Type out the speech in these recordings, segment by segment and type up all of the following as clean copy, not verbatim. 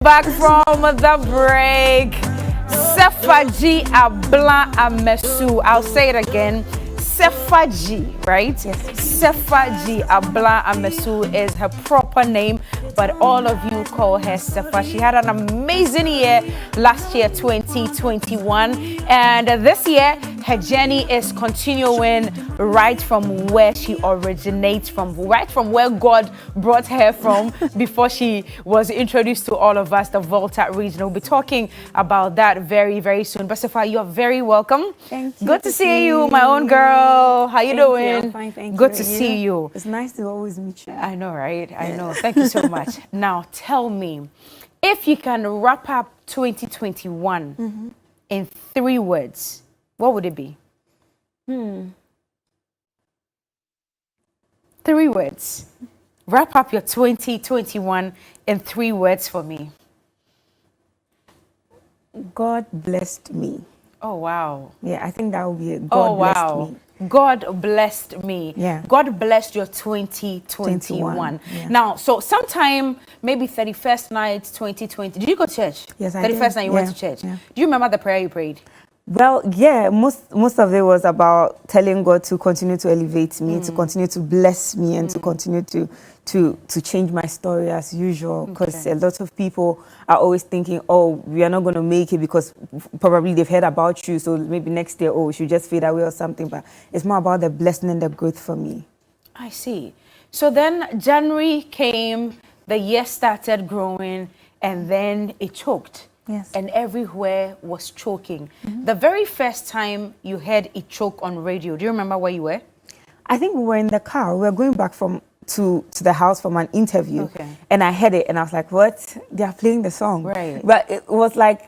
Back from the break. Sefa G Abla Amesu. I'll say it again. Sefa G, right? Yes. Sefa G Abla Amesu is her proper name, but all of you call her Sefa. She had an amazing year last year, 2021, and this year her journey is continuing right from where she originates from, right from where God brought her from before she was introduced to all of us, the Volta region. We'll be talking about that very, very soon. But Sefa, you're very welcome. Thank you. Good to see you, my own girl. How you doing? I'm fine, thank you. Good to see you. It's nice to always meet you. I know, right? I know. Thank you so much. Now, tell me, if you can wrap up 2021 in 3 words, what would it be? 3 words. Wrap up your 2021 in 3 words for me. God blessed me. Oh, wow. Yeah, I think that would be it. God blessed me. God blessed me. Yeah. God blessed your 2021. Yeah. Now, so sometime, maybe 31st night, 2020. Did you go to church? Yes, I 31st did. night you went to church. Yeah. Do you remember the prayer you prayed? Well, yeah, most of it was about telling God to continue to elevate me, to continue to bless me, and to continue to change my story as usual. Because a lot of people are always thinking, oh, we are not going to make it because probably they've heard about you, so maybe next year, oh, we should just fade away or something. But it's more about the blessing and the growth for me. I see. So then January came, the year started growing, and then it choked. Yes. And everywhere was choking. The very first time you heard it choke on radio, do you remember where you were? I think we were in the car. We were going back to the house from an interview. Okay. And I heard it and I was like, what? They are playing the song. Right. But it was like,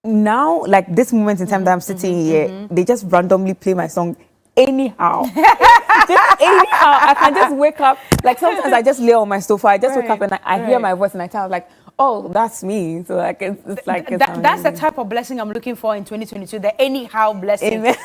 now, like this moment in time that I'm sitting here, they just randomly play my song anyhow. Just anyhow. I can just wake up. Like sometimes I just lay on my sofa. I just wake up and I hear my voice and I tell like, oh, that's me. So like it's like that's the type of blessing I'm looking for in 2022. The anyhow blessing. Amen.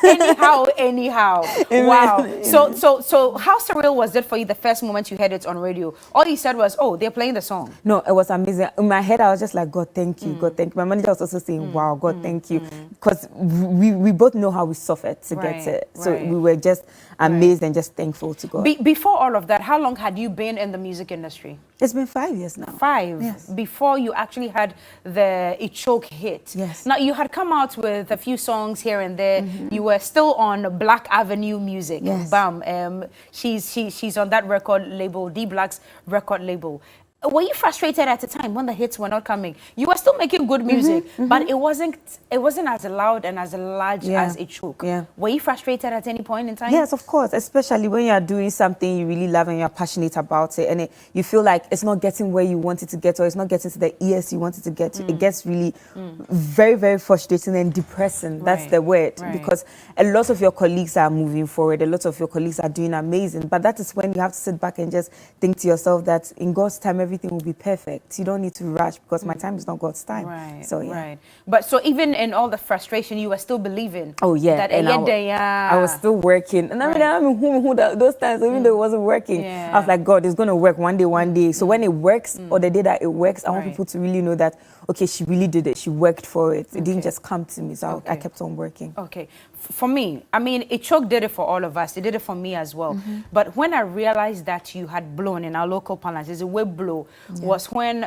anyhow. Amen. Wow. Amen. So how surreal was it for you the first moment you heard it on radio? All you said was, oh, they're playing the song. No, it was amazing. In my head, I was just like, God, thank you. God, thank you. My manager was also saying, wow, God, thank you. Because we both know how we suffered to get it. So we were just amazed and just thankful to God. Before all of that, how long had you been in the music industry? It's been 5 years now. 5? Yes. Before you actually had the Ichoke hit. Yes. Now, you had come out with a few songs here and there. You were still on Black Avenue Music. Yes. Bam. She's on that record label, D Black's record label. Were you frustrated at the time when the hits were not coming? You were still making good music, but it wasn't as loud and as large as Ichoke. Yeah. Were you frustrated at any point in time? Yes, of course, especially when you are doing something you really love and you're passionate about it, and you feel like it's not getting where you want it to get, or it's not getting to the ears you want it to get to. It gets really very, very frustrating and depressing. That's the word. Because a lot of your colleagues are moving forward, a lot of your colleagues are doing amazing, but that is when you have to sit back and just think to yourself that in God's time, everything will be perfect. You don't need to rush because my time is not God's time. Right. So yeah. Right. But so even in all the frustration, you were still believing. Oh yeah. That and I was still working. And I mean, those times, even though it wasn't working, I was like, God, it's going to work one day. So when it works, or the day that it works, I want people to really know that, okay, she really did it. She worked for it. It didn't just come to me. So I kept on working. Okay. For me, I mean, Ichoke did it for all of us. It did it for me as well. But when I realized that you had blown in our local parlance, it's a web blow, was when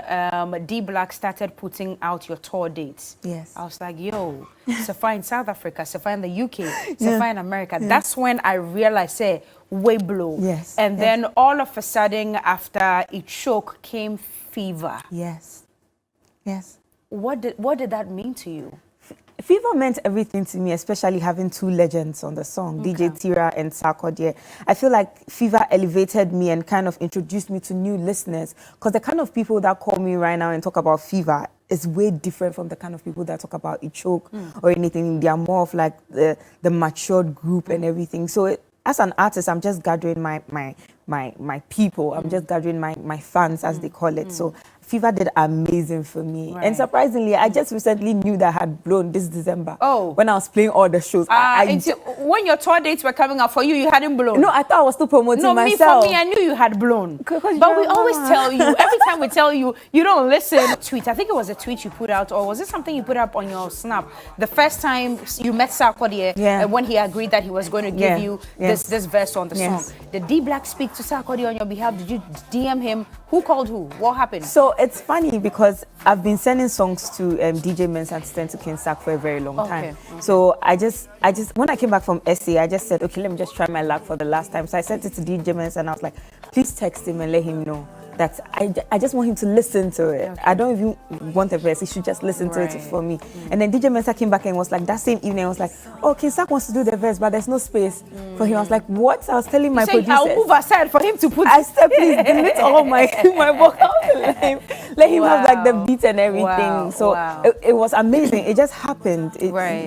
D Black started putting out your tour dates. Yes. I was like, yo, Sefa in South Africa, Sefa in the UK, Sefa in America. That's when I realized, say, way blow. Yes. And then all of a sudden, after Ichoke came Fever. Yes. Yes. What did that mean to you? Fever meant everything to me, especially having 2 legends on the song, DJ Tira and Sarkodie. I feel like Fever elevated me and kind of introduced me to new listeners, because the kind of people that call me right now and talk about Fever is way different from the kind of people that talk about Ichoke or anything. They are more of like the matured group and everything. So as an artist, I'm just gathering my my people. I'm just gathering my fans, as they call it. So Fever did amazing for me. Right. And surprisingly, I just recently knew that I had blown this December. Oh. When I was playing all the shows. When your tour dates were coming up for you hadn't blown? No, I thought I was still promoting myself. No, for me, I knew you had blown. But we always tell you, every time we tell you, you don't listen. Tweet, I think it was a tweet you put out, or was it something you put up on your Snap? The first time you met Sarkodie, when he agreed that he was going to give you this verse on the song. Did D Black speak to Sarkodie on your behalf? Did you DM him? Who called who? What happened? So it's funny because I've been sending songs to DJ Men's assistant to King Sack for a very long time. Okay. So I just when I came back from SA, I just said, okay, let me just try my luck for the last time. So I sent it to DJ Men's and I was like, please text him and let him know that I just want him to listen to it. Okay. I don't even want a verse. He should just listen to it for me. And then DJ Mensa came back and was like, that same evening, I was like, oh, King Sack wants to do the verse, but there's no space for him. I was like, what? I was telling my producers. I'll move aside for him to put. I said, please delete all my vocals and let him have like the beat and everything. So it was amazing. It just happened.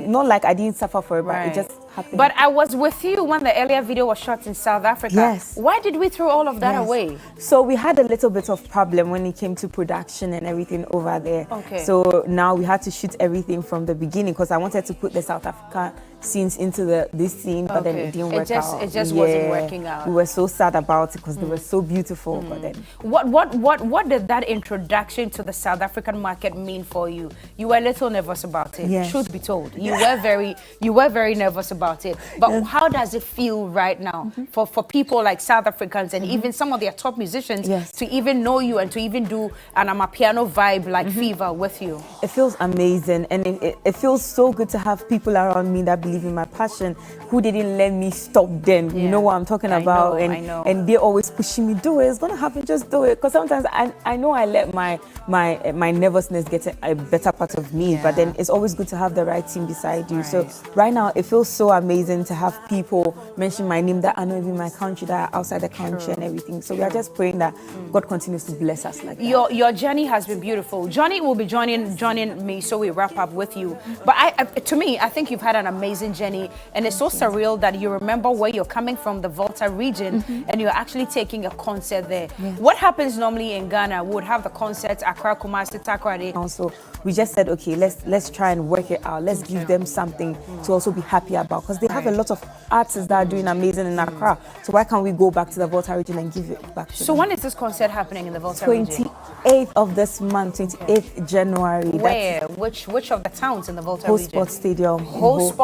Not like I didn't suffer for it, but it just happened. But I was with you when the earlier video was shot in South Africa. Yes. Why did we throw all of that away? So we had a little bit of problem when it came to production and everything over there. Okay. So now we had to shoot everything from the beginning because I wanted to put the South Africa scenes into this scene, but then it didn't work out. It just wasn't working out. We were so sad about it because they were so beautiful. But then what did that introduction to the South African market mean for you? You were a little nervous about it. Yes. Truth be told, you were very nervous about it. But how does it feel right now for people like South Africans and even some of their top musicians to even know you and to even do an Amapiano vibe like Fever with you? It feels amazing, and it feels so good to have people around me that believe in my passion, who didn't let me stop then. You know what I'm talking about? I know. And they're always pushing me, do it, it's gonna happen, just do it. Because sometimes I know I let my nervousness get a better part of me, but then it's always good to have the right team beside you. So right now it feels so amazing to have people mention my name that are not even in my country, that are outside the country and everything. So we are just praying that God continues to bless us like that. Your journey has been beautiful. Johnny will be joining me, so we wrap up with you. But to me, I think you've had an amazing journey, and it's so surreal that you remember where you're coming from, the Volta region, and you're actually taking a concert there. What happens normally in Ghana? We would have the concerts, Accra, Kumasi, Takoradi. Also, we just said, okay, let's try and work it out. Let's give them something to also be happy about, because they have a lot of artists that are doing amazing in Accra. So why can't we go back to the Volta region and give it back to them? So when is this concert happening in the Volta region? 28th of this month, 28th January. Where? Which of the towns in the Volta region? Sports Stadium.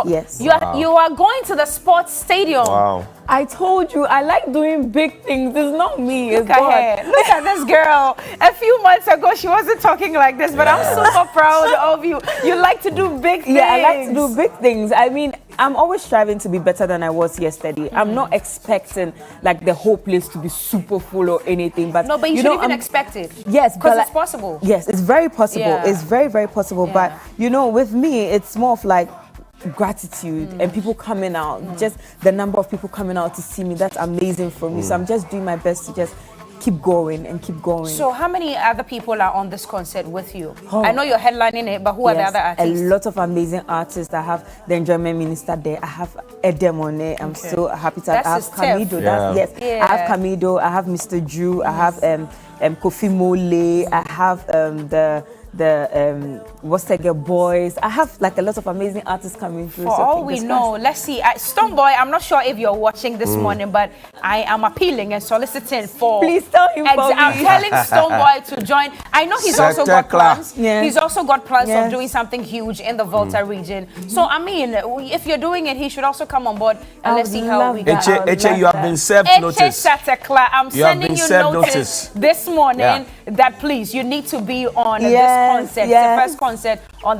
Yes. You are going to the sports stadium. Wow. I told you, I like doing big things. It's not me. Look at her. Look at this girl. A few months ago, she wasn't talking like this, but I'm super proud of you. You like to do big things. Yeah, I like to do big things. I mean, I'm always striving to be better than I was yesterday. I'm not expecting like the whole place to be super full or anything. But no, but you should even expect it. Yes, because it's possible. Yes, it's very possible. It's very, very possible. But you know, with me, it's more of like gratitude and people coming out. Just the number of people coming out to see me, that's amazing for me. So I'm just doing my best to just keep going and keep going. So how many other people are on this concert with you? I know you're headlining it, but who are the other artists? A lot of amazing artists. I have the Enjoyment Minister there. I have Edem on it. I'm so happy to have Camido. I have Camido. I have Mr. Drew. I have Kofi Mole. I have the what's that girl boys. I have like a lot of amazing artists coming through. For all we know, let's see. Stoneboy, I'm not sure if you're watching this morning, but I am appealing and soliciting for. Please tell him for me. I'm telling Stoneboy to join. I know he's also got plans. He's also got plans of doing something huge in the Volta region. So I mean, if you're doing it, he should also come on board and let's see how we go. Eche, you have been served notice. I'm sending you notice this morning that please, you need to be on this concert, the first concert on